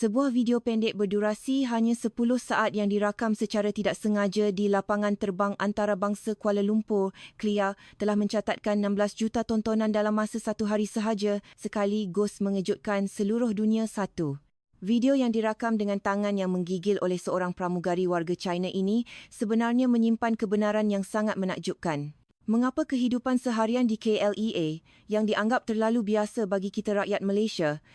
Sebuah video pendek berdurasi hanya 10 saat yang dirakam secara tidak sengaja di lapangan terbang antarabangsa Kuala Lumpur, KLIA, telah mencatatkan 16 juta tontonan dalam masa satu hari sahaja, sekaligus mengejutkan seluruh dunia satu. Video yang dirakam dengan tangan yang menggigil oleh seorang pramugari warga China ini sebenarnya menyimpan kebenaran yang sangat menakjubkan. Mengapa kehidupan seharian di KLEA, yang dianggap terlalu biasa bagi kita rakyat Malaysia,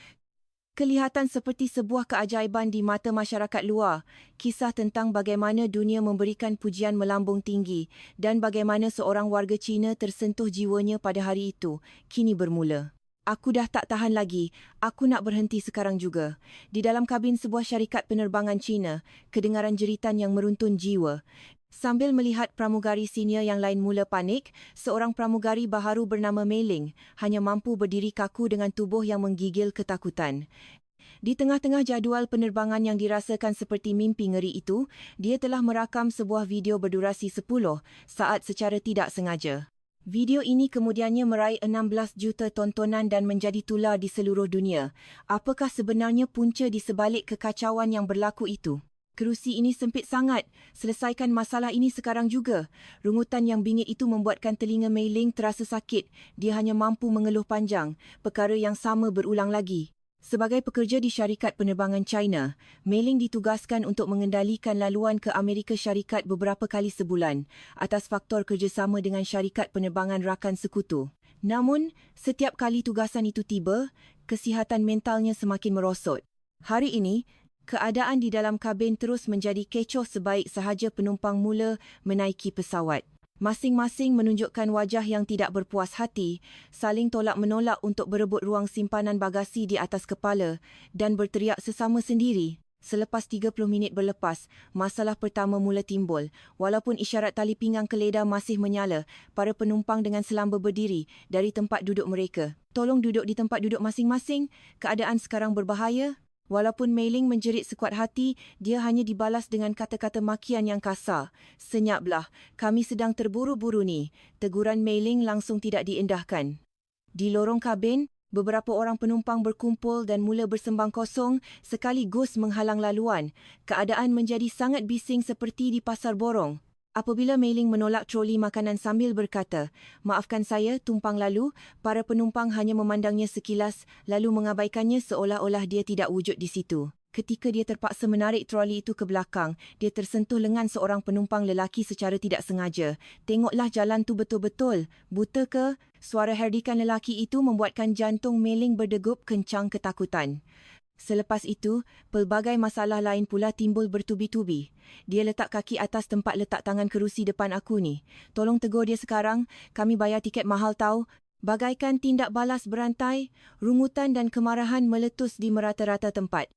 kelihatan seperti sebuah keajaiban di mata masyarakat luar? Kisah tentang bagaimana dunia memberikan pujian melambung tinggi dan bagaimana seorang warga Cina tersentuh jiwanya pada hari itu, kini bermula. Aku dah tak tahan lagi. Aku nak berhenti sekarang juga. Di dalam kabin sebuah syarikat penerbangan Cina, kedengaran jeritan yang meruntun jiwa. Sambil melihat pramugari senior yang lain mula panik, seorang pramugari baharu bernama Mei Ling hanya mampu berdiri kaku dengan tubuh yang menggigil ketakutan. Di tengah-tengah jadual penerbangan yang dirasakan seperti mimpi ngeri itu, dia telah merakam sebuah video berdurasi 10 saat secara tidak sengaja. Video ini kemudiannya meraih 16 juta tontonan dan menjadi tular di seluruh dunia. Apakah sebenarnya punca di sebalik kekacauan yang berlaku itu? Kerusi ini sempit sangat. Selesaikan masalah ini sekarang juga. Rungutan yang bingit itu membuatkan telinga Mei Ling terasa sakit. Dia hanya mampu mengeluh panjang. Perkara yang sama berulang lagi. Sebagai pekerja di syarikat penerbangan China, Mei Ling ditugaskan untuk mengendalikan laluan ke Amerika Syarikat beberapa kali sebulan atas faktor kerjasama dengan syarikat penerbangan rakan sekutu. Namun, setiap kali tugasan itu tiba, kesihatan mentalnya semakin merosot. Hari ini, keadaan di dalam kabin terus menjadi kecoh sebaik sahaja penumpang mula menaiki pesawat. Masing-masing menunjukkan wajah yang tidak berpuas hati, saling tolak-menolak untuk berebut ruang simpanan bagasi di atas kepala dan berteriak sesama sendiri. Selepas 30 minit berlepas, masalah pertama mula timbul. Walaupun isyarat tali pinggang keledar masih menyala, para penumpang dengan selamba berdiri dari tempat duduk mereka. Tolong duduk di tempat duduk masing-masing, keadaan sekarang berbahaya. Walaupun Mei Ling menjerit sekuat hati, dia hanya dibalas dengan kata-kata makian yang kasar. Senyaplah, kami sedang terburu-buru ni. Teguran Mei Ling langsung tidak diindahkan. Di lorong kabin, beberapa orang penumpang berkumpul dan mula bersembang kosong sekaligus menghalang laluan. Keadaan menjadi sangat bising seperti di pasar borong. Apabila Mei Ling menolak troli makanan sambil berkata, "Maafkan saya, tumpang lalu," para penumpang hanya memandangnya sekilas lalu mengabaikannya seolah-olah dia tidak wujud di situ. Ketika dia terpaksa menarik troli itu ke belakang, dia tersentuh lengan seorang penumpang lelaki secara tidak sengaja. "Tengoklah jalan tu betul-betul. Buta ke?" Suara herdikan lelaki itu membuatkan jantung Mei Ling berdegup kencang ketakutan. Selepas itu, pelbagai masalah lain pula timbul bertubi-tubi. Dia letak kaki atas tempat letak tangan kerusi depan aku ni. "Tolong tegur dia sekarang, kami bayar tiket mahal tahu." Bagaikan tindak balas berantai, rungutan dan kemarahan meletus di merata-rata tempat.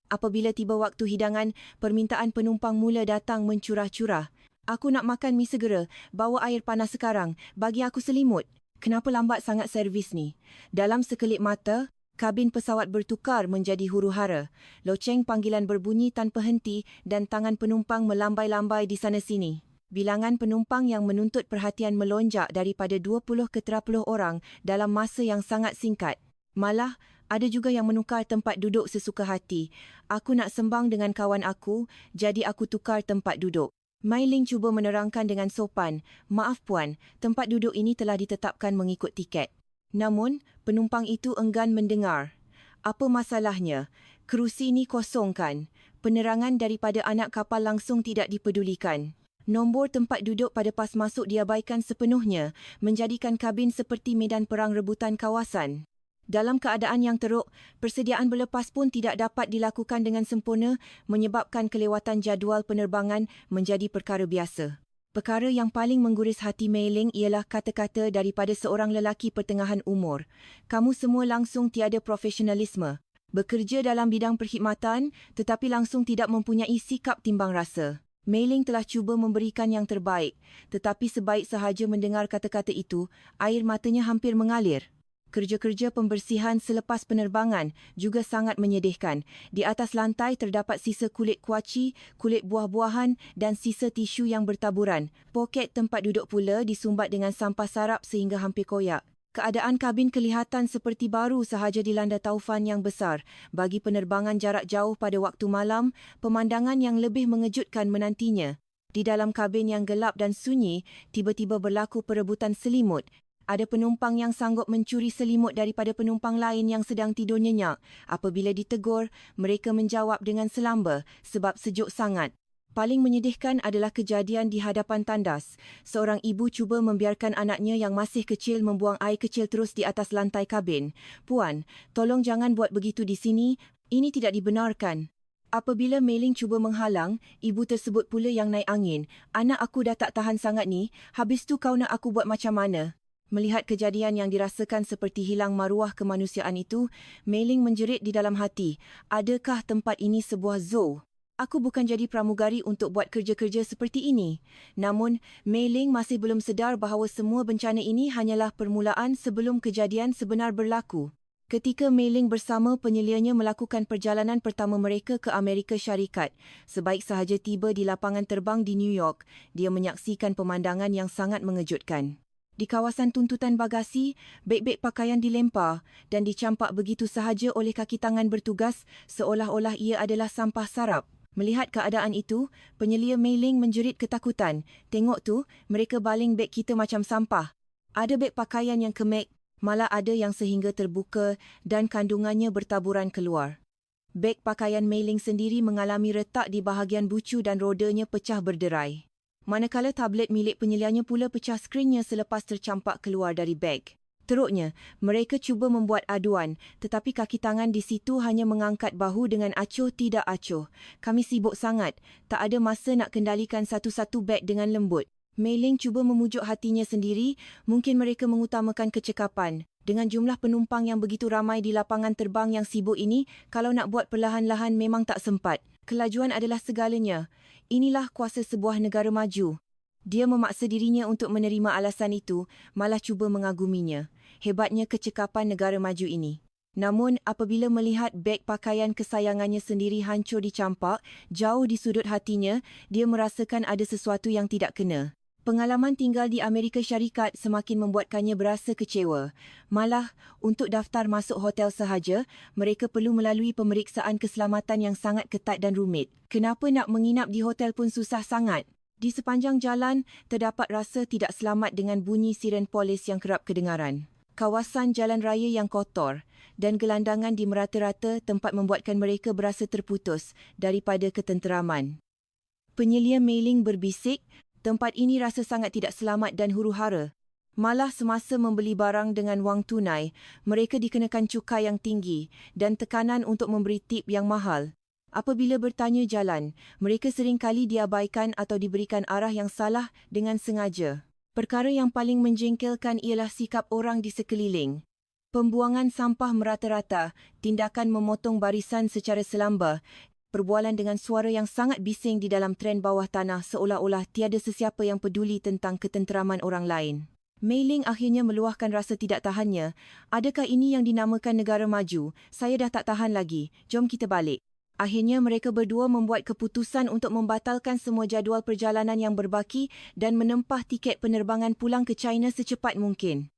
Apabila tiba waktu hidangan, permintaan penumpang mula datang mencurah-curah. "Aku nak makan mi segera, bawa air panas sekarang, bagi aku selimut." Kenapa lambat sangat servis ni? Dalam sekelip mata, kabin pesawat bertukar menjadi huru-hara. Loceng panggilan berbunyi tanpa henti dan tangan penumpang melambai-lambai di sana-sini. Bilangan penumpang yang menuntut perhatian melonjak daripada 20 ke 30 orang dalam masa yang sangat singkat. Malah, ada juga yang menukar tempat duduk sesuka hati. "Aku nak sembang dengan kawan aku, jadi aku tukar tempat duduk." Mei Ling cuba menerangkan dengan sopan, "Maaf puan, tempat duduk ini telah ditetapkan mengikut tiket." Namun, penumpang itu enggan mendengar. Apa masalahnya? Kerusi ini kosong kan? Penerangan daripada anak kapal langsung tidak dipedulikan. Nombor tempat duduk pada pas masuk diabaikan sepenuhnya, menjadikan kabin seperti medan perang rebutan kawasan. Dalam keadaan yang teruk, persediaan berlepas pun tidak dapat dilakukan dengan sempurna, menyebabkan kelewatan jadual penerbangan menjadi perkara biasa. Perkara yang paling mengguris hati Mei Ling ialah kata-kata daripada seorang lelaki pertengahan umur. "Kamu semua langsung tiada profesionalisme. Bekerja dalam bidang perkhidmatan tetapi langsung tidak mempunyai sikap timbang rasa." Mei Ling telah cuba memberikan yang terbaik, tetapi sebaik sahaja mendengar kata-kata itu, air matanya hampir mengalir. Kerja-kerja pembersihan selepas penerbangan juga sangat menyedihkan. Di atas lantai terdapat sisa kulit kuaci, kulit buah-buahan dan sisa tisu yang bertaburan. Poket tempat duduk pula disumbat dengan sampah sarap sehingga hampir koyak. Keadaan kabin kelihatan seperti baru sahaja dilanda taufan yang besar. Bagi penerbangan jarak jauh pada waktu malam, pemandangan yang lebih mengejutkan menantinya. Di dalam kabin yang gelap dan sunyi, tiba-tiba berlaku perebutan selimut. Ada penumpang yang sanggup mencuri selimut daripada penumpang lain yang sedang tidur nyenyak. Apabila ditegur, mereka menjawab dengan selamba sebab sejuk sangat. Paling menyedihkan adalah kejadian di hadapan tandas. Seorang ibu cuba membiarkan anaknya yang masih kecil membuang air kecil terus di atas lantai kabin. "Puan, tolong jangan buat begitu di sini. Ini tidak dibenarkan." Apabila Mei Ling cuba menghalang, ibu tersebut pula yang naik angin. "Anak aku dah tak tahan sangat ni. Habis tu kau nak aku buat macam mana?" Melihat kejadian yang dirasakan seperti hilang maruah kemanusiaan itu, Mei Ling menjerit di dalam hati. Adakah tempat ini sebuah zoo? Aku bukan jadi pramugari untuk buat kerja-kerja seperti ini. Namun, Mei Ling masih belum sedar bahawa semua bencana ini hanyalah permulaan sebelum kejadian sebenar berlaku. Ketika Mei Ling bersama penyelianya melakukan perjalanan pertama mereka ke Amerika Syarikat, sebaik sahaja tiba di lapangan terbang di New York, dia menyaksikan pemandangan yang sangat mengejutkan. Di kawasan tuntutan bagasi, beg-beg pakaian dilempar dan dicampak begitu sahaja oleh kaki tangan bertugas seolah-olah ia adalah sampah sarap. Melihat keadaan itu, penyelia Mei Ling menjerit ketakutan. "Tengok tu, mereka baling beg kita macam sampah. Ada beg pakaian yang kemek, malah ada yang sehingga terbuka dan kandungannya bertaburan keluar." Beg pakaian Mei Ling sendiri mengalami retak di bahagian bucu dan rodanya pecah berderai. Manakala tablet milik penyelianya pula pecah skrinnya selepas tercampak keluar dari beg. Teruknya, mereka cuba membuat aduan, tetapi kaki tangan di situ hanya mengangkat bahu dengan acuh tidak acuh. "Kami sibuk sangat, tak ada masa nak kendalikan satu-satu beg dengan lembut." Mei Ling cuba memujuk hatinya sendiri, mungkin mereka mengutamakan kecekapan. Dengan jumlah penumpang yang begitu ramai di lapangan terbang yang sibuk ini, kalau nak buat perlahan-lahan memang tak sempat. Kelajuan adalah segalanya. Inilah kuasa sebuah negara maju. Dia memaksa dirinya untuk menerima alasan itu, malah cuba mengaguminya. Hebatnya kecekapan negara maju ini. Namun, apabila melihat beg pakaian kesayangannya sendiri hancur dicampak, jauh di sudut hatinya, dia merasakan ada sesuatu yang tidak kena. Pengalaman tinggal di Amerika Syarikat semakin membuatkannya berasa kecewa. Malah, untuk daftar masuk hotel sahaja, mereka perlu melalui pemeriksaan keselamatan yang sangat ketat dan rumit. Kenapa nak menginap di hotel pun susah sangat? Di sepanjang jalan, terdapat rasa tidak selamat dengan bunyi siren polis yang kerap kedengaran. Kawasan jalan raya yang kotor dan gelandangan di merata-rata tempat membuatkan mereka berasa terputus daripada ketenteraman. Penyelia Mei Ling berbisik, tempat ini rasa sangat tidak selamat dan huru-hara. Malah semasa membeli barang dengan wang tunai, mereka dikenakan cukai yang tinggi dan tekanan untuk memberi tip yang mahal. Apabila bertanya jalan, mereka seringkali diabaikan atau diberikan arah yang salah dengan sengaja. Perkara yang paling menjengkelkan ialah sikap orang di sekeliling. Pembuangan sampah merata-rata, tindakan memotong barisan secara selamba, perbualan dengan suara yang sangat bising di dalam tren bawah tanah seolah-olah tiada sesiapa yang peduli tentang ketenteraman orang lain. Mei Ling akhirnya meluahkan rasa tidak tahannya. "Adakah ini yang dinamakan negara maju? Saya dah tak tahan lagi. Jom kita balik." Akhirnya mereka berdua membuat keputusan untuk membatalkan semua jadual perjalanan yang berbaki dan menempah tiket penerbangan pulang ke China secepat mungkin.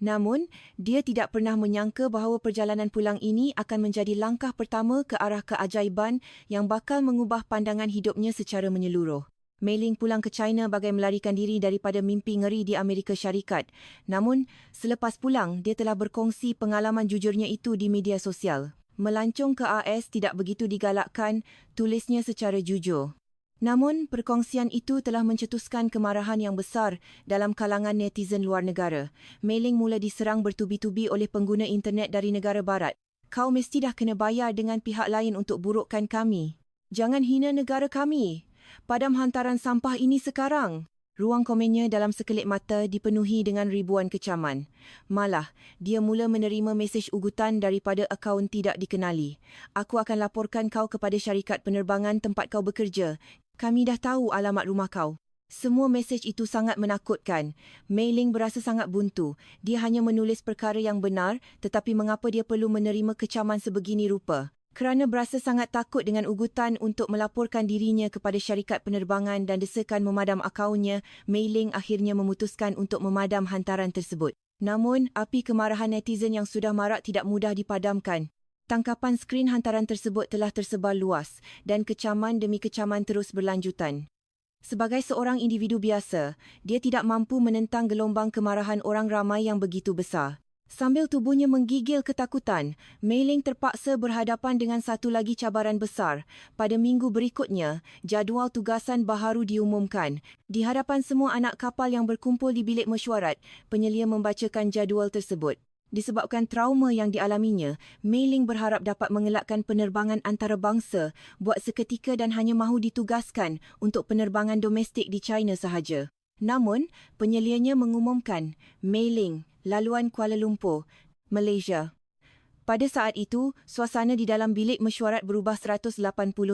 Namun, dia tidak pernah menyangka bahawa perjalanan pulang ini akan menjadi langkah pertama ke arah keajaiban yang bakal mengubah pandangan hidupnya secara menyeluruh. Mei Ling pulang ke China bagai melarikan diri daripada mimpi ngeri di Amerika Syarikat. Namun, selepas pulang, dia telah berkongsi pengalaman jujurnya itu di media sosial. "Melancong ke AS tidak begitu digalakkan," tulisnya secara jujur. Namun, perkongsian itu telah mencetuskan kemarahan yang besar dalam kalangan netizen luar negara. Mei Ling mula diserang bertubi-tubi oleh pengguna internet dari negara barat. "Kau mesti dah kena bayar dengan pihak lain untuk burukkan kami. Jangan hina negara kami. Padam hantaran sampah ini sekarang." Ruang komennya dalam sekelip mata dipenuhi dengan ribuan kecaman. Malah, dia mula menerima mesej ugutan daripada akaun tidak dikenali. "Aku akan laporkan kau kepada syarikat penerbangan tempat kau bekerja. Kami dah tahu alamat rumah kau." Semua mesej itu sangat menakutkan. Mei Ling berasa sangat buntu. Dia hanya menulis perkara yang benar, tetapi mengapa dia perlu menerima kecaman sebegini rupa? Kerana berasa sangat takut dengan ugutan untuk melaporkan dirinya kepada syarikat penerbangan dan desakan memadam akaunnya, Mei Ling akhirnya memutuskan untuk memadam hantaran tersebut. Namun, api kemarahan netizen yang sudah marak tidak mudah dipadamkan. Tangkapan skrin hantaran tersebut telah tersebar luas dan kecaman demi kecaman terus berlanjutan. Sebagai seorang individu biasa, dia tidak mampu menentang gelombang kemarahan orang ramai yang begitu besar. Sambil tubuhnya menggigil ketakutan, Mei Ling terpaksa berhadapan dengan satu lagi cabaran besar. Pada minggu berikutnya, jadual tugasan baharu diumumkan. Di hadapan semua anak kapal yang berkumpul di bilik mesyuarat, penyelia membacakan jadual tersebut. Disebabkan trauma yang dialaminya, Mei Ling berharap dapat mengelakkan penerbangan antarabangsa buat seketika dan hanya mahu ditugaskan untuk penerbangan domestik di China sahaja. Namun, penyelianya mengumumkan Mei Ling, laluan Kuala Lumpur, Malaysia. Pada saat itu, suasana di dalam bilik mesyuarat berubah 180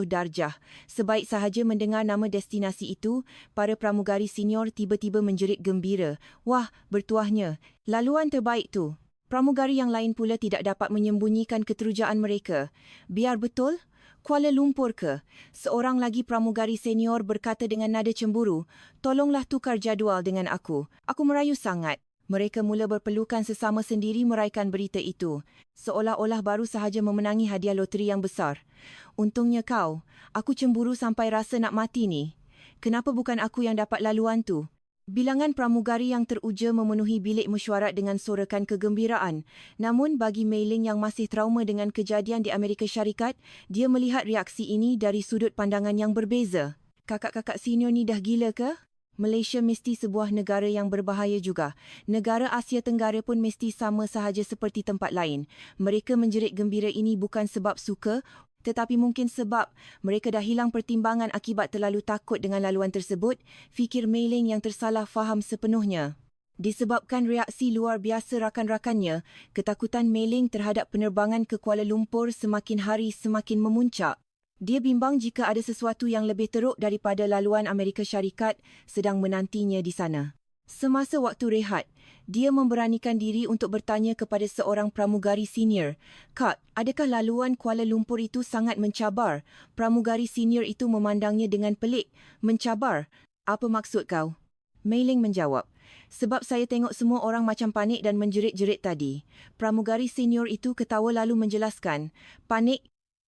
darjah. Sebaik sahaja mendengar nama destinasi itu, para pramugari senior tiba-tiba menjerit gembira. Wah, bertuahnya, laluan terbaik tu. Pramugari yang lain pula tidak dapat menyembunyikan keterujaan mereka. Biar betul? Kuala Lumpur ke? Seorang lagi pramugari senior berkata dengan nada cemburu, tolonglah tukar jadual dengan aku. Aku merayu sangat. Mereka mula berpelukan sesama sendiri meraikan berita itu. Seolah-olah baru sahaja memenangi hadiah loteri yang besar. Untungnya kau. Aku cemburu sampai rasa nak mati ni. Kenapa bukan aku yang dapat laluan tu? Bilangan pramugari yang teruja memenuhi bilik mesyuarat dengan sorakan kegembiraan. Namun bagi Mei Ling yang masih trauma dengan kejadian di Amerika Syarikat, dia melihat reaksi ini dari sudut pandangan yang berbeza. Kakak-kakak senior ni dah gila ke? Malaysia mesti sebuah negara yang berbahaya juga. Negara Asia Tenggara pun mesti sama sahaja seperti tempat lain. Mereka menjerit gembira ini bukan sebab suka, tetapi mungkin sebab mereka dah hilang pertimbangan akibat terlalu takut dengan laluan tersebut, fikir Mei Ling yang tersalah faham sepenuhnya. Disebabkan reaksi luar biasa rakan-rakannya, ketakutan Mei Ling terhadap penerbangan ke Kuala Lumpur semakin hari semakin memuncak. Dia bimbang jika ada sesuatu yang lebih teruk daripada laluan Amerika Syarikat sedang menantinya di sana. Semasa waktu rehat, dia memberanikan diri untuk bertanya kepada seorang pramugari senior, Kak, adakah laluan Kuala Lumpur itu sangat mencabar? Pramugari senior itu memandangnya dengan pelik. Mencabar? Apa maksud kau? Mei Ling menjawab, sebab saya tengok semua orang macam panik dan menjerit-jerit tadi. Pramugari senior itu ketawa lalu menjelaskan, panik?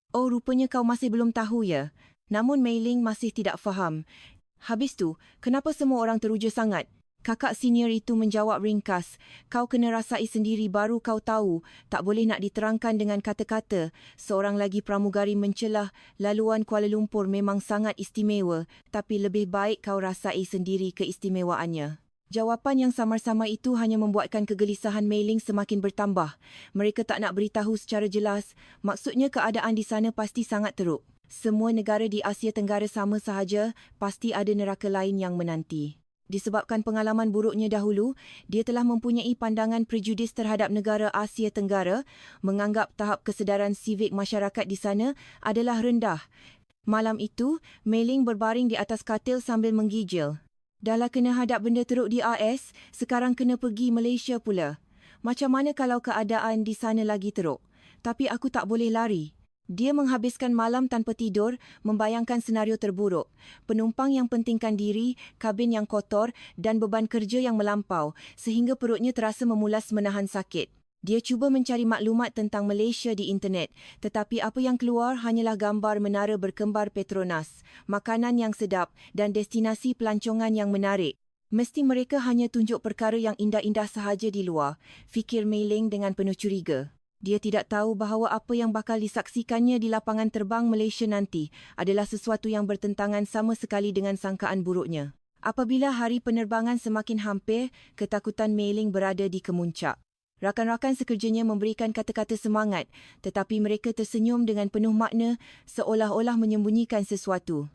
Oh, rupanya kau masih belum tahu ya. Namun Mei Ling masih tidak faham. Habis tu, kenapa semua orang teruja sangat? Kakak senior itu menjawab ringkas, kau kena rasai sendiri baru kau tahu, tak boleh nak diterangkan dengan kata-kata. Seorang lagi pramugari mencelah, laluan Kuala Lumpur memang sangat istimewa, tapi lebih baik kau rasai sendiri keistimewaannya. Jawapan yang samar-samar itu hanya membuatkan kegelisahan Mei Ling semakin bertambah. Mereka tak nak beritahu secara jelas, maksudnya keadaan di sana pasti sangat teruk. Semua negara di Asia Tenggara sama sahaja, pasti ada neraka lain yang menanti. Disebabkan pengalaman buruknya dahulu, dia telah mempunyai pandangan prejudis terhadap negara Asia Tenggara, menganggap tahap kesedaran sivik masyarakat di sana adalah rendah. Malam itu, Mei Ling berbaring di atas katil sambil menggigil. Dahlah kena hadap benda teruk di AS, sekarang kena pergi Malaysia pula. Macam mana kalau keadaan di sana lagi teruk? Tapi aku tak boleh lari. Dia menghabiskan malam tanpa tidur, membayangkan senario terburuk. Penumpang yang pentingkan diri, kabin yang kotor dan beban kerja yang melampau sehingga perutnya terasa memulas menahan sakit. Dia cuba mencari maklumat tentang Malaysia di internet, tetapi apa yang keluar hanyalah gambar menara berkembar Petronas, makanan yang sedap dan destinasi pelancongan yang menarik. Mesti mereka hanya tunjuk perkara yang indah-indah sahaja di luar, fikir Mei Ling dengan penuh curiga. Dia tidak tahu bahawa apa yang bakal disaksikannya di lapangan terbang Malaysia nanti adalah sesuatu yang bertentangan sama sekali dengan sangkaan buruknya. Apabila hari penerbangan semakin hampir, ketakutan Mei Ling berada di kemuncak. Rakan-rakan sekerjanya memberikan kata-kata semangat, tetapi mereka tersenyum dengan penuh makna seolah-olah menyembunyikan sesuatu.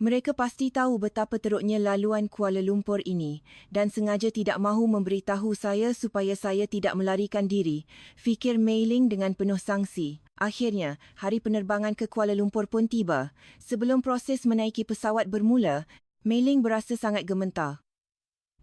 Mereka pasti tahu betapa teruknya laluan Kuala Lumpur ini dan sengaja tidak mahu memberitahu saya supaya saya tidak melarikan diri, fikir Mei Ling dengan penuh sangsi. Akhirnya, hari penerbangan ke Kuala Lumpur pun tiba. Sebelum proses menaiki pesawat bermula, Mei Ling berasa sangat gementar.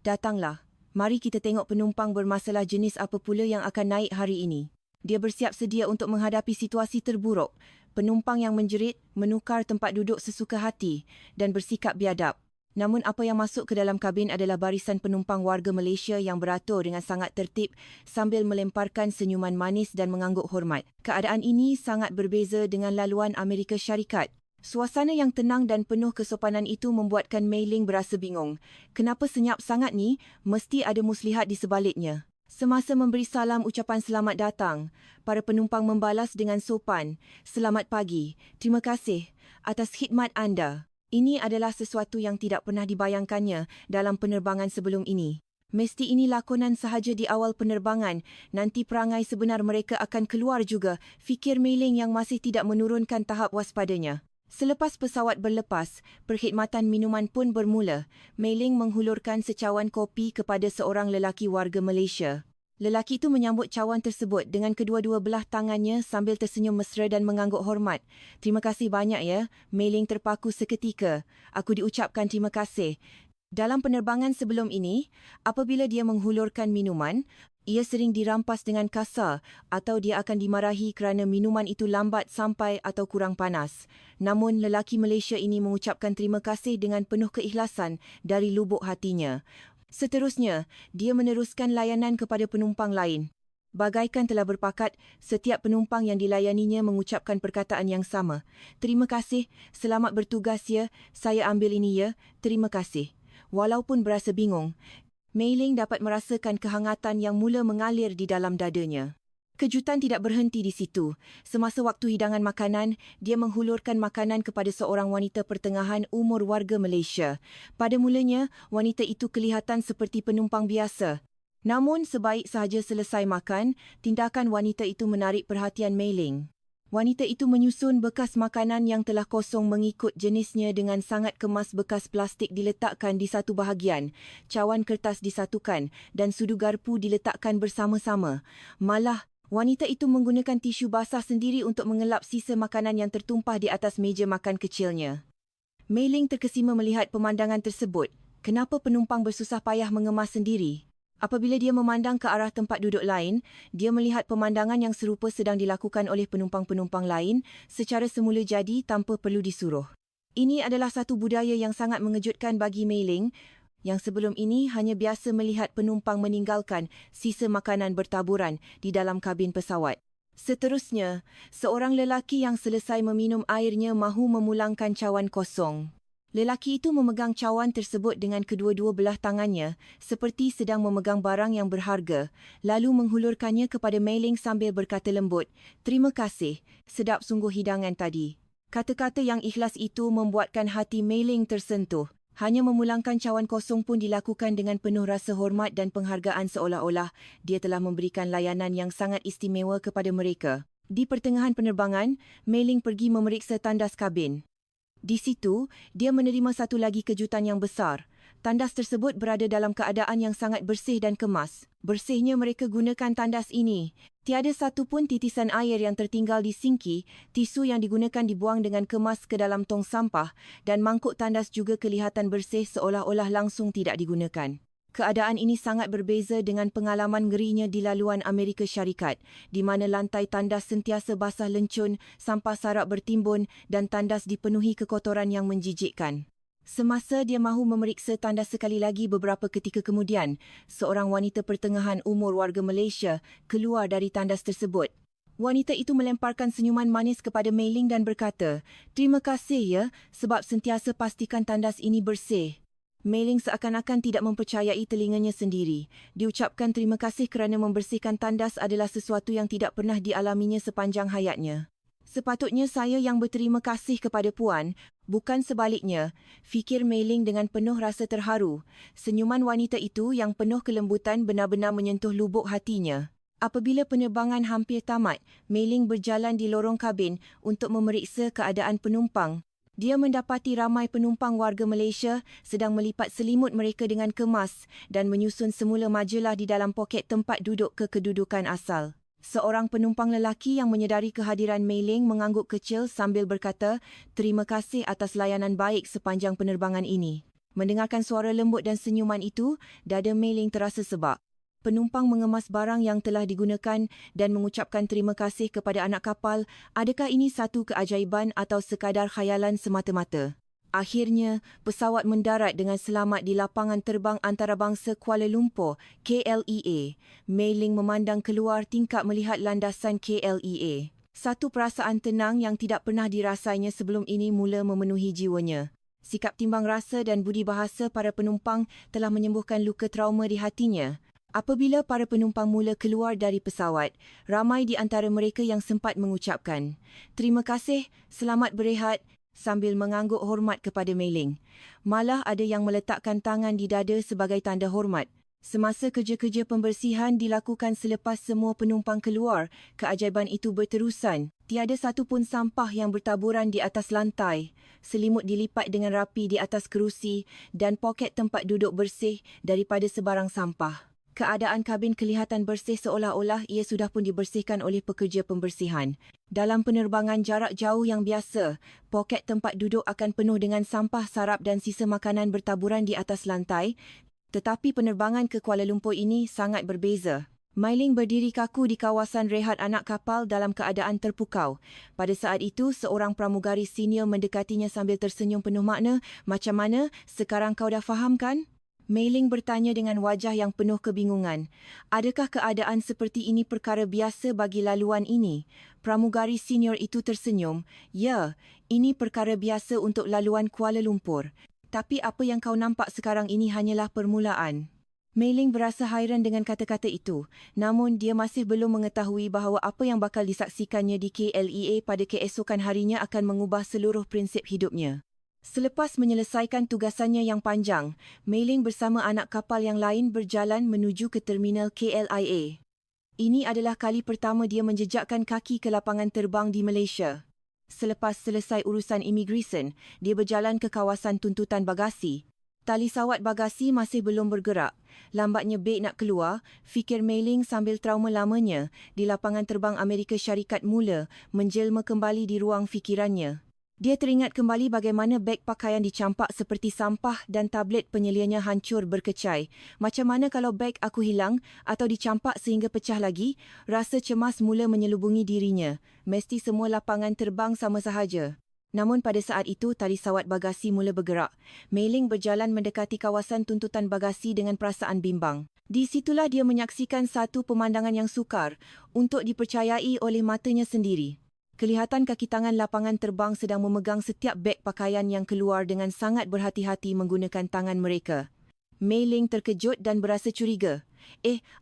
Datanglah, mari kita tengok penumpang bermasalah jenis apa pula yang akan naik hari ini. Dia bersiap sedia untuk menghadapi situasi terburuk. Penumpang yang menjerit, menukar tempat duduk sesuka hati dan bersikap biadab. Namun apa yang masuk ke dalam kabin adalah barisan penumpang warga Malaysia yang beratur dengan sangat tertib sambil melemparkan senyuman manis dan mengangguk hormat. Keadaan ini sangat berbeza dengan laluan Amerika Syarikat. Suasana yang tenang dan penuh kesopanan itu membuatkan Mei Ling berasa bingung. Kenapa senyap sangat ni? Mesti ada muslihat di sebaliknya. Semasa memberi salam ucapan selamat datang, para penumpang membalas dengan sopan. Selamat pagi. Terima kasih atas khidmat anda. Ini adalah sesuatu yang tidak pernah dibayangkannya dalam penerbangan sebelum ini. Mesti ini lakonan sahaja di awal penerbangan. Nanti perangai sebenar mereka akan keluar juga, fikir Mei Ling yang masih tidak menurunkan tahap waspadanya. Selepas pesawat berlepas, perkhidmatan minuman pun bermula. Mei Ling menghulurkan secawan kopi kepada seorang lelaki warga Malaysia. Lelaki itu menyambut cawan tersebut dengan kedua-dua belah tangannya sambil tersenyum mesra dan mengangguk hormat. Terima kasih banyak ya. Mei Ling terpaku seketika. Aku diucapkan terima kasih. Dalam penerbangan sebelum ini, apabila dia menghulurkan minuman, ia sering dirampas dengan kasar atau dia akan dimarahi kerana minuman itu lambat sampai atau kurang panas. Namun lelaki Malaysia ini mengucapkan terima kasih dengan penuh keikhlasan dari lubuk hatinya. Seterusnya, dia meneruskan layanan kepada penumpang lain. Bagaikan telah berpakat, setiap penumpang yang dilayaninya mengucapkan perkataan yang sama. Terima kasih, selamat bertugas ya, saya ambil ini ya, terima kasih. Walaupun berasa bingung, Mei Ling dapat merasakan kehangatan yang mula mengalir di dalam dadanya. Kejutan tidak berhenti di situ. Semasa waktu hidangan makanan, dia menghulurkan makanan kepada seorang wanita pertengahan umur warga Malaysia. Pada mulanya, wanita itu kelihatan seperti penumpang biasa. Namun, sebaik sahaja selesai makan, tindakan wanita itu menarik perhatian Mei Ling. Wanita itu menyusun bekas makanan yang telah kosong mengikut jenisnya dengan sangat kemas bekas plastik diletakkan di satu bahagian, cawan kertas disatukan dan sudu garpu diletakkan bersama-sama. Malah, wanita itu menggunakan tisu basah sendiri untuk mengelap sisa makanan yang tertumpah di atas meja makan kecilnya. Mei Ling terkesima melihat pemandangan tersebut. Kenapa penumpang bersusah payah mengemas sendiri? Apabila dia memandang ke arah tempat duduk lain, dia melihat pemandangan yang serupa sedang dilakukan oleh penumpang-penumpang lain secara semula jadi tanpa perlu disuruh. Ini adalah satu budaya yang sangat mengejutkan bagi Mei Ling, yang sebelum ini hanya biasa melihat penumpang meninggalkan sisa makanan bertaburan di dalam kabin pesawat. Seterusnya, seorang lelaki yang selesai meminum airnya mahu memulangkan cawan kosong. Lelaki itu memegang cawan tersebut dengan kedua-dua belah tangannya, seperti sedang memegang barang yang berharga, lalu menghulurkannya kepada Mei Ling sambil berkata lembut, "Terima kasih, sedap sungguh hidangan tadi." Kata-kata yang ikhlas itu membuatkan hati Mei Ling tersentuh. Hanya memulangkan cawan kosong pun dilakukan dengan penuh rasa hormat dan penghargaan seolah-olah dia telah memberikan layanan yang sangat istimewa kepada mereka. Di pertengahan penerbangan, Mei Ling pergi memeriksa tandas kabin. Di situ, dia menerima satu lagi kejutan yang besar. Tandas tersebut berada dalam keadaan yang sangat bersih dan kemas. Bersihnya mereka gunakan tandas ini. Tiada satu pun titisan air yang tertinggal di sinki, tisu yang digunakan dibuang dengan kemas ke dalam tong sampah dan mangkuk tandas juga kelihatan bersih seolah-olah langsung tidak digunakan. Keadaan ini sangat berbeza dengan pengalaman ngerinya di laluan Amerika Syarikat, di mana lantai tandas sentiasa basah lencun, sampah sarap bertimbun dan tandas dipenuhi kekotoran yang menjijikkan. Semasa dia mahu memeriksa tandas sekali lagi beberapa ketika kemudian, seorang wanita pertengahan umur warga Malaysia keluar dari tandas tersebut. Wanita itu melemparkan senyuman manis kepada Mei Ling dan berkata, "Terima kasih ya, sebab sentiasa pastikan tandas ini bersih." Mei Ling seakan-akan tidak mempercayai telinganya sendiri. Diucapkan terima kasih kerana membersihkan tandas adalah sesuatu yang tidak pernah dialaminya sepanjang hayatnya. "Sepatutnya saya yang berterima kasih kepada puan, bukan sebaliknya," fikir Mei Ling dengan penuh rasa terharu. Senyuman wanita itu yang penuh kelembutan benar-benar menyentuh lubuk hatinya. Apabila penerbangan hampir tamat, Mei Ling berjalan di lorong kabin untuk memeriksa keadaan penumpang. Dia mendapati ramai penumpang warga Malaysia sedang melipat selimut mereka dengan kemas dan menyusun semula majalah di dalam poket tempat duduk ke kedudukan asal. Seorang penumpang lelaki yang menyedari kehadiran Mei Ling mengangguk kecil sambil berkata, "Terima kasih atas layanan baik sepanjang penerbangan ini." Mendengarkan suara lembut dan senyuman itu, dada Mei Ling terasa sebak. Penumpang mengemas barang yang telah digunakan dan mengucapkan terima kasih kepada anak kapal. Adakah ini satu keajaiban atau sekadar khayalan semata-mata? Akhirnya, pesawat mendarat dengan selamat di lapangan terbang antarabangsa Kuala Lumpur, KLEA. Mei Ling memandang keluar tingkap melihat landasan KLEA. Satu perasaan tenang yang tidak pernah dirasainya sebelum ini mula memenuhi jiwanya. Sikap timbang rasa dan budi bahasa para penumpang telah menyembuhkan luka trauma di hatinya. Apabila para penumpang mula keluar dari pesawat, ramai di antara mereka yang sempat mengucapkan, "Terima kasih, selamat berehat," sambil mengangguk hormat kepada Mei Ling. Malah ada yang meletakkan tangan di dada sebagai tanda hormat. Semasa kerja-kerja pembersihan dilakukan selepas semua penumpang keluar, keajaiban itu berterusan. Tiada satu pun sampah yang bertaburan di atas lantai. Selimut dilipat dengan rapi di atas kerusi dan poket tempat duduk bersih daripada sebarang sampah. Keadaan kabin kelihatan bersih seolah-olah ia sudah pun dibersihkan oleh pekerja pembersihan. Dalam penerbangan jarak jauh yang biasa, poket tempat duduk akan penuh dengan sampah sarap dan sisa makanan bertaburan di atas lantai. Tetapi penerbangan ke Kuala Lumpur ini sangat berbeza. Mei Ling berdiri kaku di kawasan rehat anak kapal dalam keadaan terpukau. Pada saat itu, seorang pramugari senior mendekatinya sambil tersenyum penuh makna. "Macam mana? Sekarang kau dah faham kan?" Mei Ling bertanya dengan wajah yang penuh kebingungan. Adakah keadaan seperti ini perkara biasa bagi laluan ini? Pramugari senior itu tersenyum. "Ya, ini perkara biasa untuk laluan Kuala Lumpur. Tapi apa yang kau nampak sekarang ini hanyalah permulaan." Mei Ling berasa hairan dengan kata-kata itu. Namun, dia masih belum mengetahui bahawa apa yang bakal disaksikannya di KLEA pada keesokan harinya akan mengubah seluruh prinsip hidupnya. Selepas menyelesaikan tugasannya yang panjang, Mei Ling bersama anak kapal yang lain berjalan menuju ke terminal KLIA. Ini adalah kali pertama dia menjejakkan kaki ke lapangan terbang di Malaysia. Selepas selesai urusan imigresen, dia berjalan ke kawasan tuntutan bagasi. Tali sawat bagasi masih belum bergerak. Lambatnya beg nak keluar, fikir Mei Ling sambil trauma lamanya di lapangan terbang Amerika Syarikat mula menjelma kembali di ruang fikirannya. Dia teringat kembali bagaimana beg pakaian dicampak seperti sampah dan tablet penyelianya hancur berkecai. Macam mana kalau beg aku hilang atau dicampak sehingga pecah lagi? Rasa cemas mula menyelubungi dirinya. Mesti semua lapangan terbang sama sahaja. Namun pada saat itu, tali sawat bagasi mula bergerak. Mei Ling berjalan mendekati kawasan tuntutan bagasi dengan perasaan bimbang. Di situlah dia menyaksikan satu pemandangan yang sukar untuk dipercayai oleh matanya sendiri. Kelihatan kaki tangan lapangan terbang sedang memegang setiap beg pakaian yang keluar dengan sangat berhati-hati menggunakan tangan mereka. Mei Ling terkejut dan berasa curiga.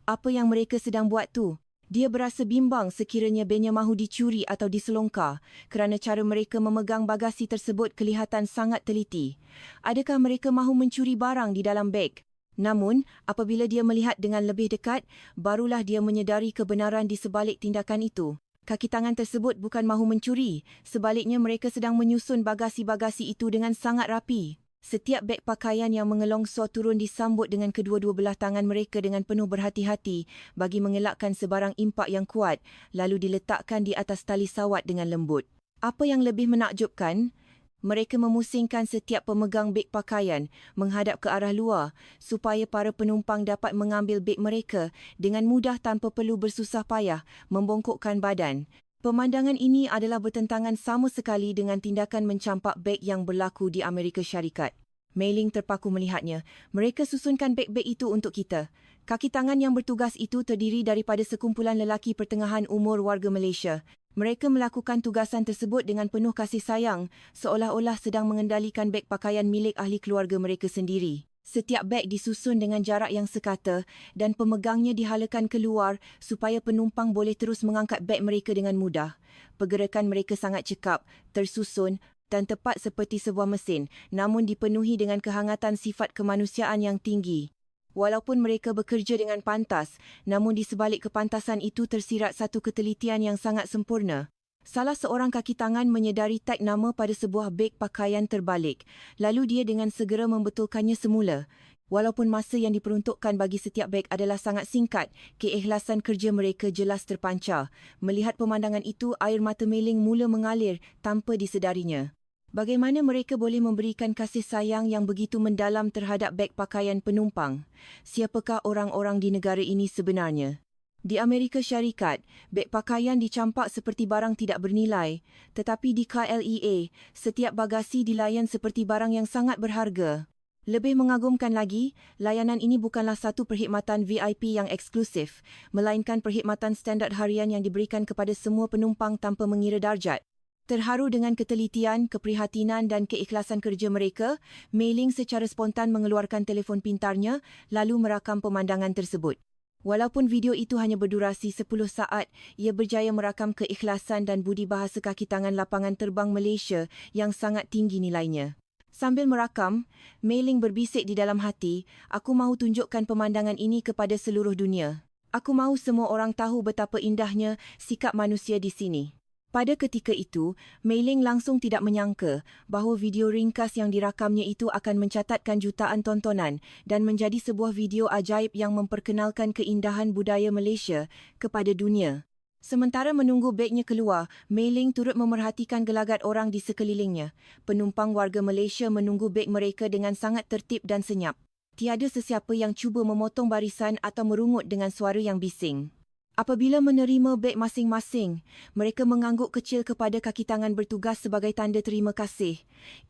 Apa yang mereka sedang buat tu? Dia berasa bimbang sekiranya begnya mahu dicuri atau diselongkar kerana cara mereka memegang bagasi tersebut kelihatan sangat teliti. Adakah mereka mahu mencuri barang di dalam beg? Namun, apabila dia melihat dengan lebih dekat, barulah dia menyedari kebenaran di sebalik tindakan itu. Kaki tangan tersebut bukan mahu mencuri, sebaliknya mereka sedang menyusun bagasi-bagasi itu dengan sangat rapi. Setiap beg pakaian yang mengelongsor turun disambut dengan kedua-dua belah tangan mereka dengan penuh berhati-hati bagi mengelakkan sebarang impak yang kuat, lalu diletakkan di atas tali sawat dengan lembut. Apa yang lebih menakjubkan? Mereka memusingkan setiap pemegang beg pakaian menghadap ke arah luar supaya para penumpang dapat mengambil beg mereka dengan mudah tanpa perlu bersusah payah membongkokkan badan. Pemandangan ini adalah bertentangan sama sekali dengan tindakan mencampak beg yang berlaku di Amerika Syarikat. Mei Ling terpaku melihatnya. Mereka susunkan beg-beg itu untuk kita. Kaki tangan yang bertugas itu terdiri daripada sekumpulan lelaki pertengahan umur warga Malaysia. Mereka melakukan tugasan tersebut dengan penuh kasih sayang, seolah-olah sedang mengendalikan beg pakaian milik ahli keluarga mereka sendiri. Setiap beg disusun dengan jarak yang sekata dan pemegangnya dihalakan keluar supaya penumpang boleh terus mengangkat beg mereka dengan mudah. Pergerakan mereka sangat cekap, tersusun dan tepat seperti sebuah mesin, namun dipenuhi dengan kehangatan sifat kemanusiaan yang tinggi. Walaupun mereka bekerja dengan pantas, namun di sebalik kepantasan itu tersirat satu ketelitian yang sangat sempurna. Salah seorang kaki tangan menyedari tag nama pada sebuah beg pakaian terbalik, lalu dia dengan segera membetulkannya semula. Walaupun masa yang diperuntukkan bagi setiap beg adalah sangat singkat, keikhlasan kerja mereka jelas terpancar. Melihat pemandangan itu, air mata Mei Ling mula mengalir tanpa disedarinya. Bagaimana mereka boleh memberikan kasih sayang yang begitu mendalam terhadap beg pakaian penumpang? Siapakah orang-orang di negara ini sebenarnya? Di Amerika Syarikat, beg pakaian dicampak seperti barang tidak bernilai, tetapi di KLEA, setiap bagasi dilayan seperti barang yang sangat berharga. Lebih mengagumkan lagi, layanan ini bukanlah satu perkhidmatan VIP yang eksklusif, melainkan perkhidmatan standard harian yang diberikan kepada semua penumpang tanpa mengira darjat. Terharu dengan ketelitian, keprihatinan dan keikhlasan kerja mereka, Mei-Ling secara spontan mengeluarkan telefon pintarnya lalu merakam pemandangan tersebut. Walaupun video itu hanya berdurasi 10 saat, ia berjaya merakam keikhlasan dan budi bahasa kaki tangan lapangan terbang Malaysia yang sangat tinggi nilainya. Sambil merakam, Mei-Ling berbisik di dalam hati, aku mahu tunjukkan pemandangan ini kepada seluruh dunia. Aku mahu semua orang tahu betapa indahnya sikap manusia di sini. Pada ketika itu, Mei-Ling langsung tidak menyangka bahawa video ringkas yang dirakamnya itu akan mencatatkan jutaan tontonan dan menjadi sebuah video ajaib yang memperkenalkan keindahan budaya Malaysia kepada dunia. Sementara menunggu begnya keluar, Mei-Ling turut memerhatikan gelagat orang di sekelilingnya. Penumpang warga Malaysia menunggu beg mereka dengan sangat tertib dan senyap. Tiada sesiapa yang cuba memotong barisan atau merungut dengan suara yang bising. Apabila menerima beg masing-masing, mereka mengangguk kecil kepada kaki tangan bertugas sebagai tanda terima kasih.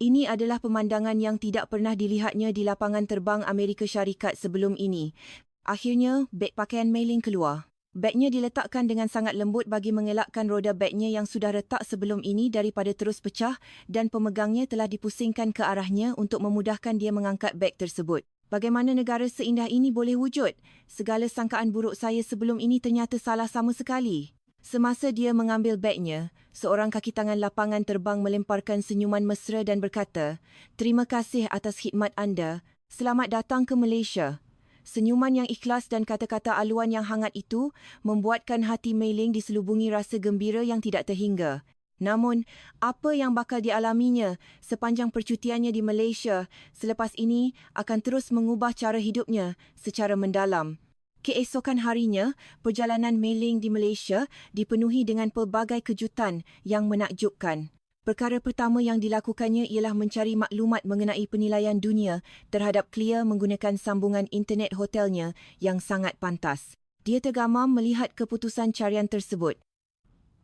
Ini adalah pemandangan yang tidak pernah dilihatnya di lapangan terbang Amerika Syarikat sebelum ini. Akhirnya, beg pakaian Mei-Ling keluar. Begnya diletakkan dengan sangat lembut bagi mengelakkan roda begnya yang sudah retak sebelum ini daripada terus pecah dan pemegangnya telah dipusingkan ke arahnya untuk memudahkan dia mengangkat beg tersebut. Bagaimana negara seindah ini boleh wujud? Segala sangkaan buruk saya sebelum ini ternyata salah sama sekali. Semasa dia mengambil begnya, seorang kaki tangan lapangan terbang melemparkan senyuman mesra dan berkata, "Terima kasih atas khidmat anda. Selamat datang ke Malaysia." Senyuman yang ikhlas dan kata-kata aluan yang hangat itu membuatkan hati Mei-Ling diselubungi rasa gembira yang tidak terhingga. Namun, apa yang bakal dialaminya sepanjang percutiannya di Malaysia selepas ini akan terus mengubah cara hidupnya secara mendalam. Keesokan harinya, perjalanan Mei-Ling di Malaysia dipenuhi dengan pelbagai kejutan yang menakjubkan. Perkara pertama yang dilakukannya ialah mencari maklumat mengenai penilaian dunia terhadap Clear menggunakan sambungan internet hotelnya yang sangat pantas. Dia tergamam melihat keputusan carian tersebut.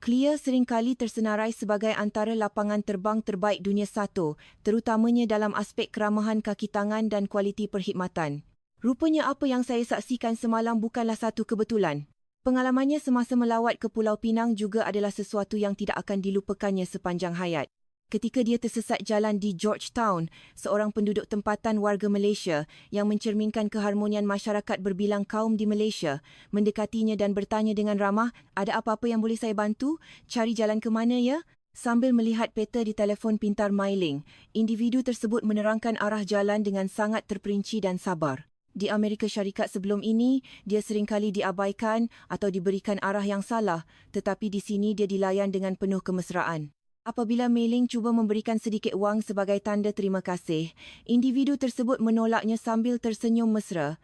Clear seringkali tersenarai sebagai antara lapangan terbang terbaik dunia satu, terutamanya dalam aspek keramahan kaki tangan dan kualiti perkhidmatan. Rupanya apa yang saya saksikan semalam bukanlah satu kebetulan. Pengalamannya semasa melawat ke Pulau Pinang juga adalah sesuatu yang tidak akan dilupakannya sepanjang hayat. Ketika dia tersesat jalan di Georgetown, seorang penduduk tempatan warga Malaysia yang mencerminkan keharmonian masyarakat berbilang kaum di Malaysia, mendekatinya dan bertanya dengan ramah, "Ada apa-apa yang boleh saya bantu? Cari jalan ke mana ya?" Sambil melihat peta di telefon pintar Mei-Ling, individu tersebut menerangkan arah jalan dengan sangat terperinci dan sabar. Di Amerika Syarikat sebelum ini, dia seringkali diabaikan atau diberikan arah yang salah, tetapi di sini dia dilayan dengan penuh kemesraan. Apabila Mei-Ling cuba memberikan sedikit wang sebagai tanda terima kasih, individu tersebut menolaknya sambil tersenyum mesra.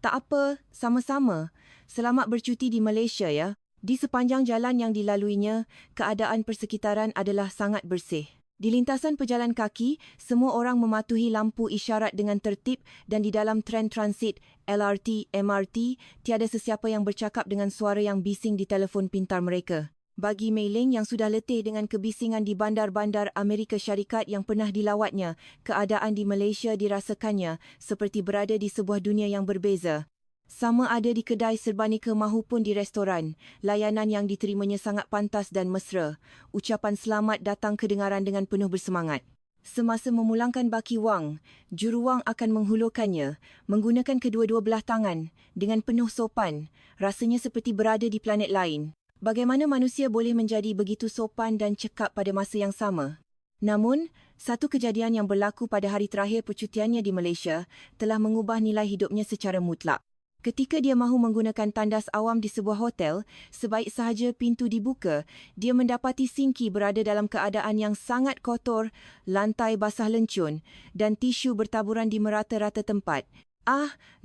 Tak apa, sama-sama. Selamat bercuti di Malaysia ya." Di sepanjang jalan yang dilaluinya, keadaan persekitaran adalah sangat bersih. Di lintasan pejalan kaki, semua orang mematuhi lampu isyarat dengan tertib dan di dalam tren transit, LRT, MRT, tiada sesiapa yang bercakap dengan suara yang bising di telefon pintar mereka. Bagi Mei-Ling yang sudah letih dengan kebisingan di bandar-bandar Amerika Syarikat yang pernah dilawatnya, keadaan di Malaysia dirasakannya seperti berada di sebuah dunia yang berbeza. Sama ada di kedai serbanika mahupun di restoran, layanan yang diterimanya sangat pantas dan mesra. Ucapan selamat datang kedengaran dengan penuh bersemangat. Semasa memulangkan baki wang, juruwang akan menghulurkannya, menggunakan kedua-dua belah tangan, dengan penuh sopan, rasanya seperti berada di planet lain. Bagaimana manusia boleh menjadi begitu sopan dan cekap pada masa yang sama? Namun, satu kejadian yang berlaku pada hari terakhir percutiannya di Malaysia telah mengubah nilai hidupnya secara mutlak. Ketika dia mahu menggunakan tandas awam di sebuah hotel, sebaik sahaja pintu dibuka, dia mendapati sinki berada dalam keadaan yang sangat kotor, lantai basah lencun dan tisu bertaburan di merata-rata tempat.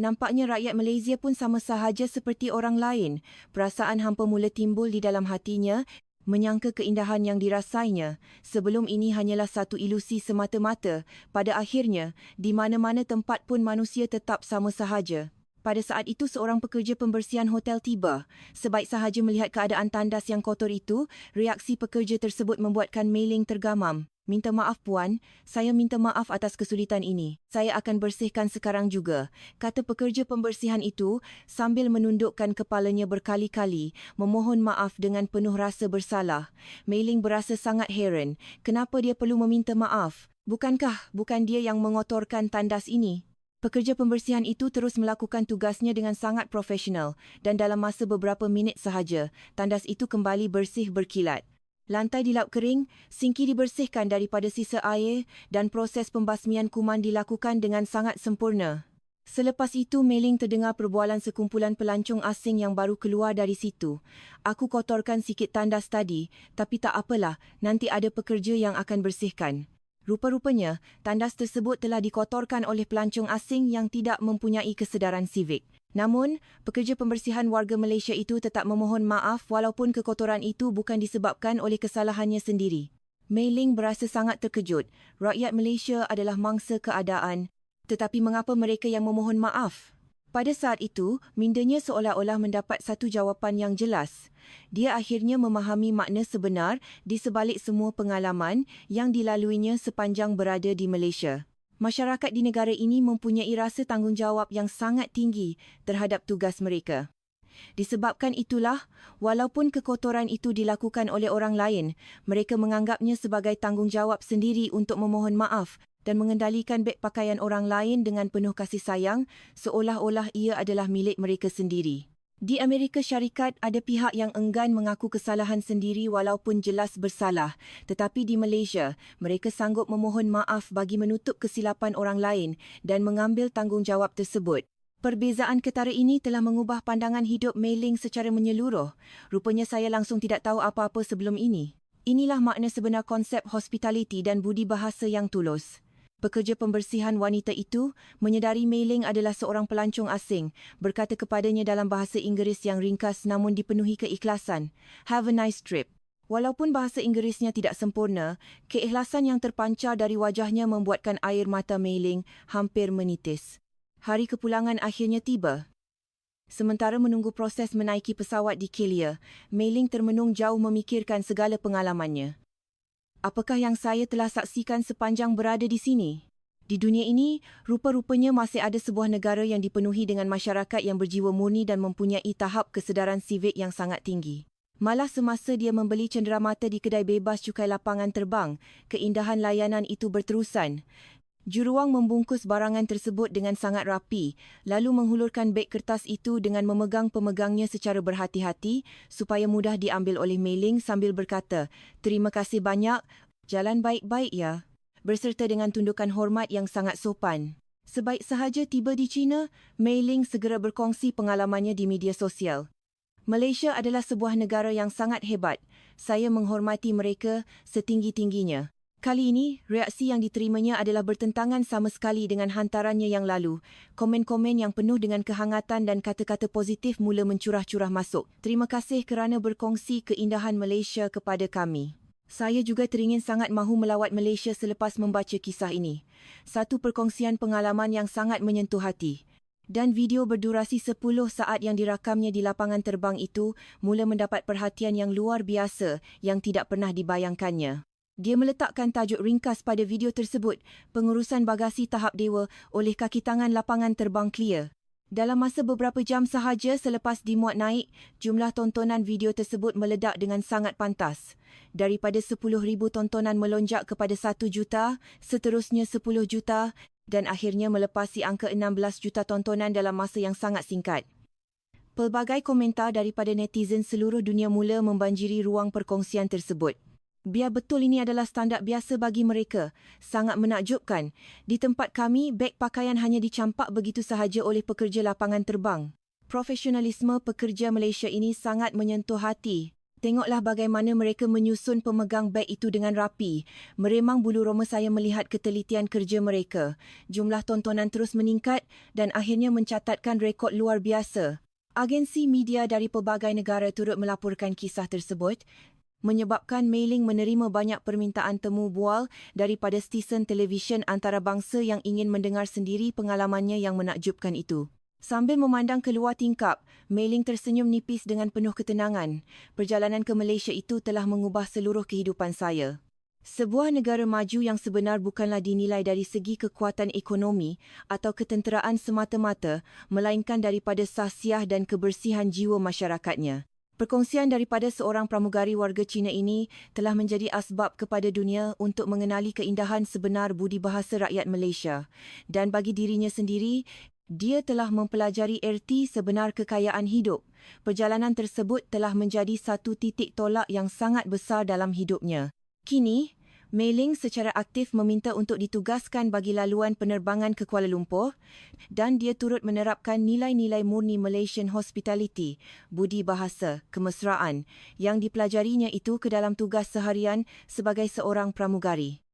Nampaknya rakyat Malaysia pun sama sahaja seperti orang lain. Perasaan hampa mula timbul di dalam hatinya, menyangka keindahan yang dirasainya sebelum ini hanyalah satu ilusi semata-mata. Pada akhirnya, di mana-mana tempat pun manusia tetap sama sahaja. Pada saat itu, seorang pekerja pembersihan hotel tiba. Sebaik sahaja melihat keadaan tandas yang kotor itu, reaksi pekerja tersebut membuatkan Mei Ling tergamam. "Minta maaf puan, saya minta maaf atas kesulitan ini. Saya akan bersihkan sekarang juga," kata pekerja pembersihan itu sambil menundukkan kepalanya berkali-kali, memohon maaf dengan penuh rasa bersalah. Mei Ling berasa sangat heran. Kenapa dia perlu meminta maaf? Bukan dia yang mengotorkan tandas ini? Pekerja pembersihan itu terus melakukan tugasnya dengan sangat profesional dan dalam masa beberapa minit sahaja, tandas itu kembali bersih berkilat. Lantai dilap kering, sinki dibersihkan daripada sisa air dan proses pembasmian kuman dilakukan dengan sangat sempurna. Selepas itu, Mei Ling terdengar perbualan sekumpulan pelancong asing yang baru keluar dari situ. "Aku kotorkan sikit tandas tadi, tapi tak apalah, nanti ada pekerja yang akan bersihkan." Rupa-rupanya, tandas tersebut telah dikotorkan oleh pelancong asing yang tidak mempunyai kesedaran sivik. Namun, pekerja pembersihan warga Malaysia itu tetap memohon maaf walaupun kekotoran itu bukan disebabkan oleh kesalahannya sendiri. Mei Ling berasa sangat terkejut. Rakyat Malaysia adalah mangsa keadaan. Tetapi mengapa mereka yang memohon maaf? Pada saat itu, mindanya seolah-olah mendapat satu jawapan yang jelas. Dia akhirnya memahami makna sebenar di sebalik semua pengalaman yang dilaluinya sepanjang berada di Malaysia. Masyarakat di negara ini mempunyai rasa tanggungjawab yang sangat tinggi terhadap tugas mereka. Disebabkan itulah, walaupun kekotoran itu dilakukan oleh orang lain, mereka menganggapnya sebagai tanggungjawab sendiri untuk memohon maaf dan mengendalikan beg pakaian orang lain dengan penuh kasih sayang, seolah-olah ia adalah milik mereka sendiri. Di Amerika Syarikat, ada pihak yang enggan mengaku kesalahan sendiri walaupun jelas bersalah. Tetapi di Malaysia, mereka sanggup memohon maaf bagi menutup kesilapan orang lain dan mengambil tanggungjawab tersebut. Perbezaan ketara ini telah mengubah pandangan hidup Mei Ling secara menyeluruh. Rupanya saya langsung tidak tahu apa-apa sebelum ini. Inilah makna sebenar konsep hospitality dan budi bahasa yang tulus. Pekerja pembersihan wanita itu menyedari Mei Ling adalah seorang pelancong asing, berkata kepadanya dalam bahasa Inggeris yang ringkas namun dipenuhi keikhlasan, "Have a nice trip." Walaupun bahasa Inggerisnya tidak sempurna, keikhlasan yang terpancar dari wajahnya membuatkan air mata Mei Ling hampir menitis. Hari kepulangan akhirnya tiba. Sementara menunggu proses menaiki pesawat di Kelia, Mei Ling termenung jauh memikirkan segala pengalamannya. Apakah yang saya telah saksikan sepanjang berada di sini? Di dunia ini, rupa-rupanya masih ada sebuah negara yang dipenuhi dengan masyarakat yang berjiwa murni dan mempunyai tahap kesedaran sivik yang sangat tinggi. Malah semasa dia membeli cenderamata di kedai bebas cukai lapangan terbang, keindahan layanan itu berterusan. Juruang membungkus barangan tersebut dengan sangat rapi, lalu menghulurkan beg kertas itu dengan memegang pemegangnya secara berhati-hati supaya mudah diambil oleh Mei Ling sambil berkata, "Terima kasih banyak, jalan baik-baik ya," berserta dengan tundukan hormat yang sangat sopan. Sebaik sahaja tiba di China, Mei Ling segera berkongsi pengalamannya di media sosial. "Malaysia adalah sebuah negara yang sangat hebat. Saya menghormati mereka setinggi-tingginya." Kali ini, reaksi yang diterimanya adalah bertentangan sama sekali dengan hantarannya yang lalu. Komen-komen yang penuh dengan kehangatan dan kata-kata positif mula mencurah-curah masuk. "Terima kasih kerana berkongsi keindahan Malaysia kepada kami. Saya juga teringin sangat mahu melawat Malaysia selepas membaca kisah ini. Satu perkongsian pengalaman yang sangat menyentuh hati." Dan video berdurasi 10 saat yang dirakamnya di lapangan terbang itu mula mendapat perhatian yang luar biasa yang tidak pernah dibayangkannya. Dia meletakkan tajuk ringkas pada video tersebut, "Pengurusan bagasi tahap dewa oleh kaki tangan lapangan terbang Clear." Dalam masa beberapa jam sahaja selepas dimuat naik, jumlah tontonan video tersebut meledak dengan sangat pantas. Daripada 10,000 tontonan melonjak kepada 1 juta, seterusnya 10 juta dan akhirnya melepasi angka 16 juta tontonan dalam masa yang sangat singkat. Pelbagai komentar daripada netizen seluruh dunia mula membanjiri ruang perkongsian tersebut. "Biar betul ini adalah standard biasa bagi mereka. Sangat menakjubkan. Di tempat kami, beg pakaian hanya dicampak begitu sahaja oleh pekerja lapangan terbang. Profesionalisme pekerja Malaysia ini sangat menyentuh hati. Tengoklah bagaimana mereka menyusun pemegang beg itu dengan rapi. Meremang bulu roma saya melihat ketelitian kerja mereka. Jumlah tontonan terus meningkat dan akhirnya mencatatkan rekod luar biasa." Agensi media dari pelbagai negara turut melaporkan kisah tersebut, menyebabkan Mei Ling menerima banyak permintaan temu bual daripada stesen televisyen antarabangsa yang ingin mendengar sendiri pengalamannya yang menakjubkan itu. Sambil memandang keluar tingkap, Mei Ling tersenyum nipis dengan penuh ketenangan. Perjalanan ke Malaysia itu telah mengubah seluruh kehidupan saya. Sebuah negara maju yang sebenar bukanlah dinilai dari segi kekuatan ekonomi atau ketenteraan semata-mata, melainkan daripada sahsiah dan kebersihan jiwa masyarakatnya. Perkongsian daripada seorang pramugari warga Cina ini telah menjadi asbab kepada dunia untuk mengenali keindahan sebenar budi bahasa rakyat Malaysia. Dan bagi dirinya sendiri, dia telah mempelajari erti sebenar kekayaan hidup. Perjalanan tersebut telah menjadi satu titik tolak yang sangat besar dalam hidupnya. Kini, Mei Ling secara aktif meminta untuk ditugaskan bagi laluan penerbangan ke Kuala Lumpur dan dia turut menerapkan nilai-nilai murni Malaysian Hospitality, budi bahasa, kemesraan yang dipelajarinya itu ke dalam tugas seharian sebagai seorang pramugari.